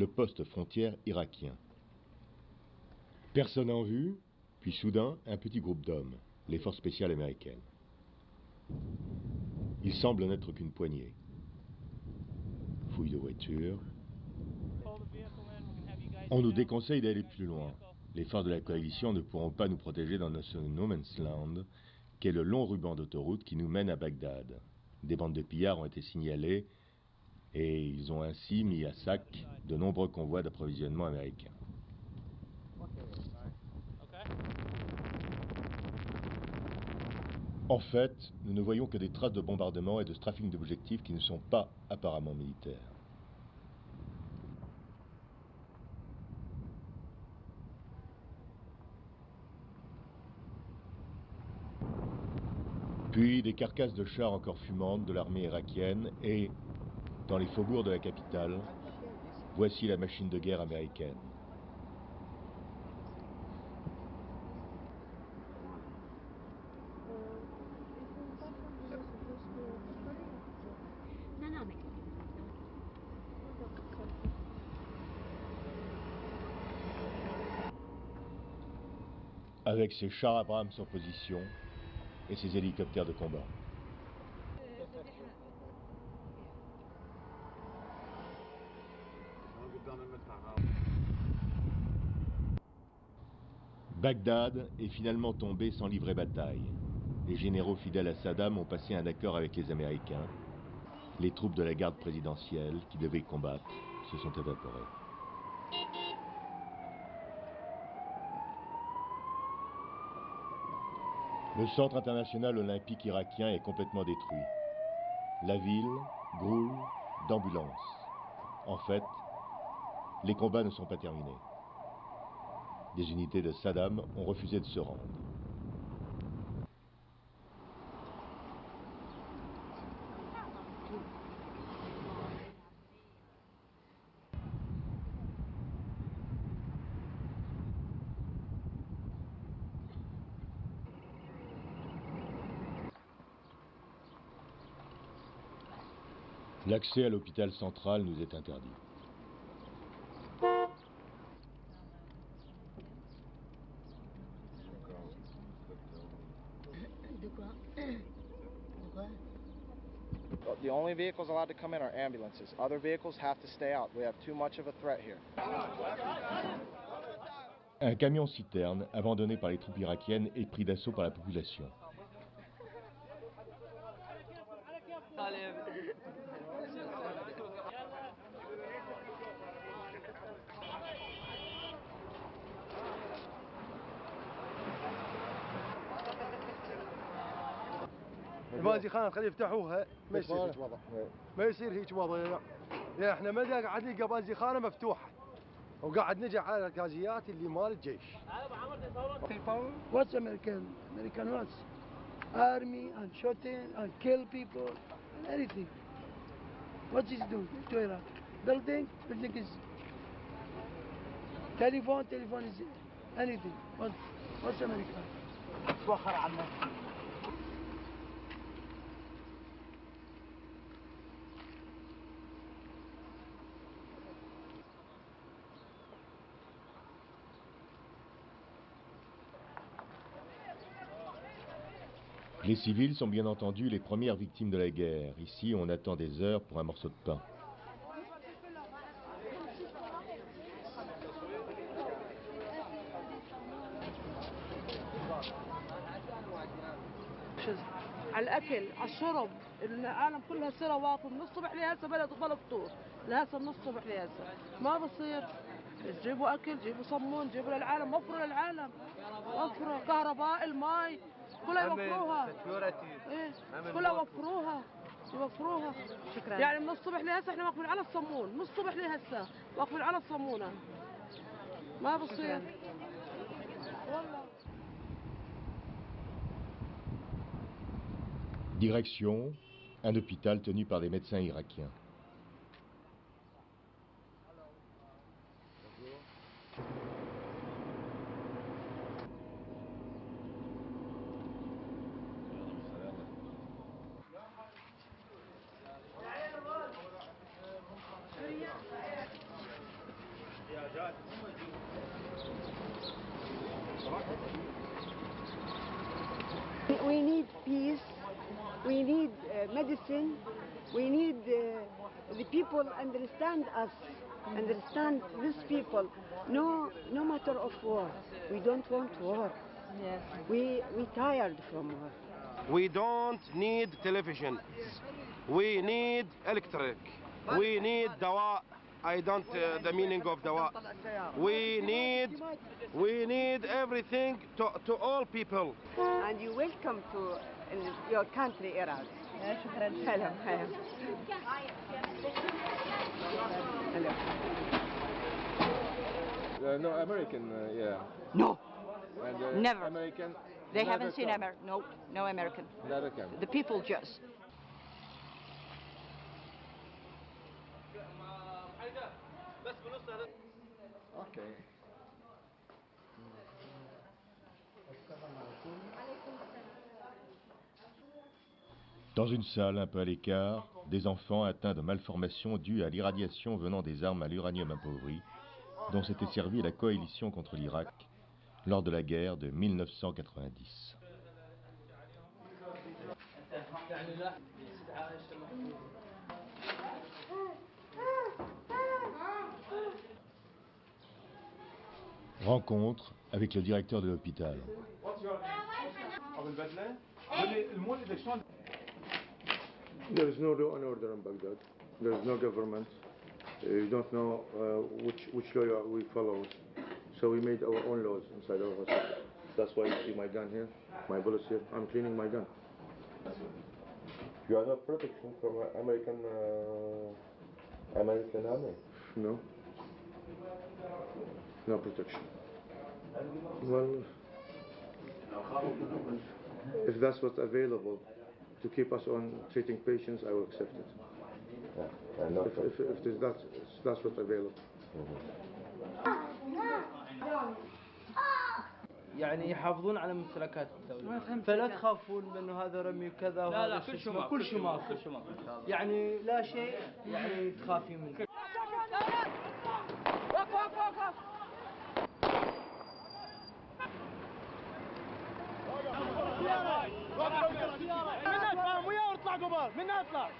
le poste frontière irakien. Personne en vue, puis soudain, un petit groupe d'hommes, les forces spéciales américaines. Ils semblent n'être qu'une poignée. Fouille de voiture. On nous déconseille d'aller plus loin. Les forces de la coalition ne pourront pas nous protéger dans notre no man's land, qu'est le long ruban d'autoroute qui nous mène à Bagdad. Des bandes de pillards ont été signalées et ils ont ainsi mis à sac de nombreux convois d'approvisionnement américains. En fait, nous ne voyons que des traces de bombardement et de strafing d'objectifs qui ne sont pas apparemment militaires. Puis des carcasses de chars encore fumantes de l'armée irakienne et, dans les faubourgs de la capitale, voici la machine de guerre américaine. Avec ses chars Abrams en position et ses hélicoptères de combat. Bagdad est finalement tombé sans livrer bataille. Les généraux fidèles à Saddam ont passé un accord avec les Américains. Les troupes de la garde présidentielle, qui devaient combattre, se sont évaporées. Le centre international olympique irakien est complètement détruit. La ville grouille d'ambulances. En fait, les combats ne sont pas terminés. Des unités de Saddam ont refusé de se rendre. L'accès à l'hôpital central nous est interdit. The only vehicles allowed to come in are ambulances. Other vehicles have to stay out. We have too much of a threat here. Un camion-citerne, abandonné par les troupes irakiennes, est pris d'assaut par la population. البازي خان خليه يفتحوها ما يصير هيك وضع ما يصير هيك وضع يا احنا ما قاعد نلقى بازي خانه مفتوحه وقاعد نجي على الغازيات اللي مال الجيش. What's American? American what's? Army and shooting and kill people and anything. What is do to Iraq? Building is telephone is anything. What's American? توخر عنه. Les civils sont bien entendu les premières victimes de la guerre. Ici, on attend des heures pour un morceau de pain. على الاكل على الشرب العالم كلها سيره واقف من الصبح لهسه بلا فطور لهسه من الصبح لهسه ما بصير جيبوا اكل جيبوا صمون جيبوا للعالم وفروا للعالم وفروا كهرباء الماي كلها يوفروها ايه كلها يوفروها شكرا يعني من الصبح لهسه احنا واقفين على الصمون من الصبح لهسه واقفين على الصمونه ما بصير والله. Direction, un hôpital tenu par des médecins irakiens. listen. We need the people understand us, understand these people. No matter of war. We don't want war. Yes. We tired from war. We don't need television. We need electric. We need dawa. I don't the meaning of dawa. We need everything to all people. And you welcome to your country, Iraq. شكرا. Hello. No, American, yeah. No, And never. American. They never haven't seen come. American. No American. Never come. The people just. Okay. Dans une salle un peu à l'écart, des enfants atteints de malformations dues à l'irradiation venant des armes à l'uranium appauvri, dont s'était servie la coalition contre l'Irak lors de la guerre de 1990. Rencontre avec le directeur de l'hôpital. There is no law and order in Baghdad. There is no government. You don't know which law we follow. So we made our own laws inside our hospital. That's why you see my gun here, my bullets here. I'm cleaning my gun. You are not protection from American army. No. No protection. Well, if that's what's available to keep us on treating patients, I will accept it. If that's what's available. يعني يحافظون على ممتلكات الدولة، فلا تخافون بأنه هذا رمي وكذا. لا كل شيء ماكو. يعني لا شيء يعني تخافي منه. منها تفهم وياه واطلع قبال، منها اطلع.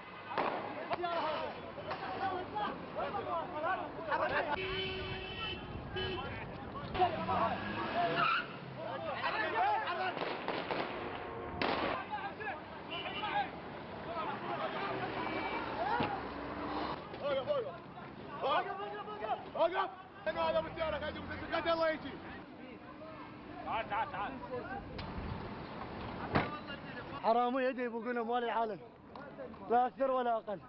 وقف انه هذا بالسياره قاعد يمسك الله يجي. تعال حرامي يدي يبقون اموال العالم لا اكثر ولا اقل.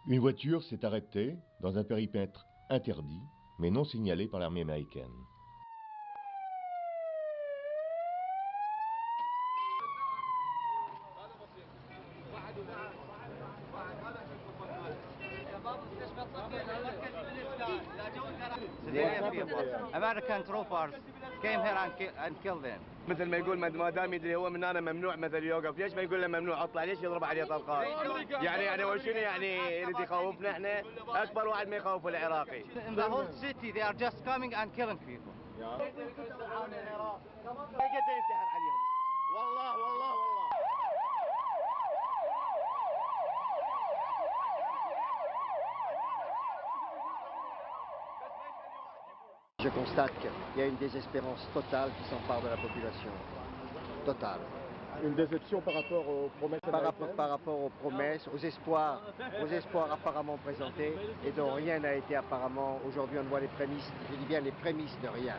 Une voiture s'est arrêtée dans un périmètre interdit, mais non signalé par l'armée américaine. American troopers came here and killed them. مثل ما يقول ما دام يدري هو من هنا ممنوع مثل يوقف، ليش ما يقول له ممنوع اطلع؟ ليش يضرب عليه طلقات؟ يعني وشنو يعني يريد يخوفنا احنا؟ اكبر واحد ما يخوف العراقي. In the whole city they are just coming and killing people. Je constate qu'il y a une désespérance totale qui s'empare de la population. Totale. Une déception par rapport aux promesses américaines. Par rapport aux promesses, aux espoirs apparemment présentés, et dont rien n'a été apparemment. Aujourd'hui, on voit les prémices, je dis bien les prémices de rien.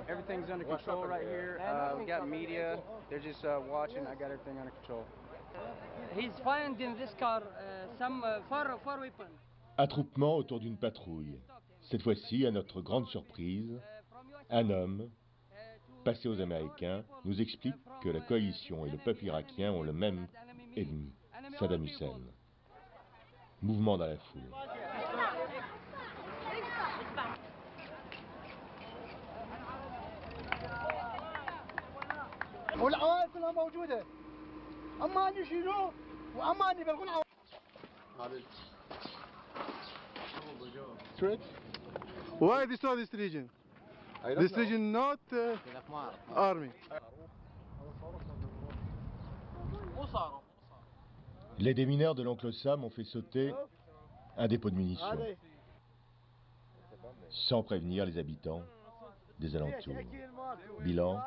Everything's under control right here. We got media. They're just watching. I got everything under control. He's found in this car some four weapons. Attroupement autour d'une patrouille. Cette fois-ci, à notre grande surprise, un homme, passé aux Américains, nous explique que la coalition et le peuple irakien ont le même ennemi, Saddam Hussein. Mouvement dans la foule. والعوائل كلها موجودة. أمان يشيلوه وأمان يبلغون عوائل. Why destroy this region? This region not army. Les démineurs de l'oncle Sam ont fait sauter un dépôt de munitions, sans prévenir les habitants des alentours. Bilan,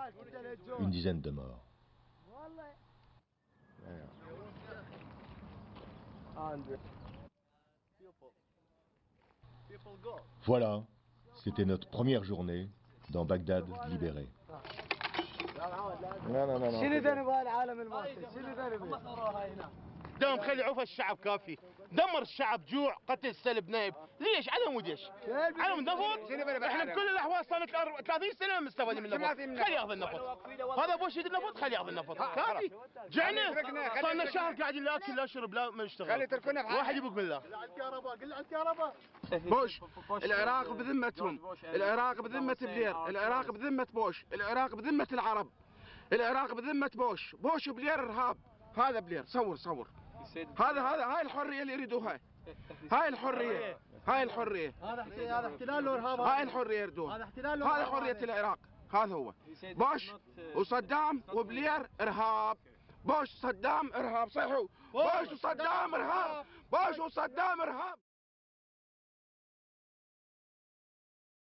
une dizaine de morts. Voilà, c'était notre première journée dans Bagdad libérée. شنو ذنب العالم المصري؟ شنو ذنب؟ دام خلي عوف الشعب كافي. دمر الشعب جوع قتل سلب نايب. ليش؟ على مود ايش؟ على مود نفط؟ احنا بكل الاحوال صار لنا 30 سنه مستفادين من النفط. خلي ياخذ النفط. هذا بوش يد النفط خلي ياخذ النفط. كافي. جعنا صار لنا شهر قاعدين لا اكل لا شرب لا ما نشتغل. واحد يبوق بالله. قل على الكهرباء قل على الكهرباء. بوش العراق بذمتهم، العراق بذمة بلير، العراق بذمة بوش، العراق بذمة العرب، العراق بذمة بوش، بوش وبلير ارهاب. هذا بلير صور هاي الحرية اللي يريدوها. هاي الحرية هذا احتلال وارهاب. هاي الحرية يريدوها. هذا حرية العراق. هذا هو بوش وصدام وبلير ارهاب. بوش صدام ارهاب. صحوا بوش وصدام ارهاب. بوش وصدام ارهاب.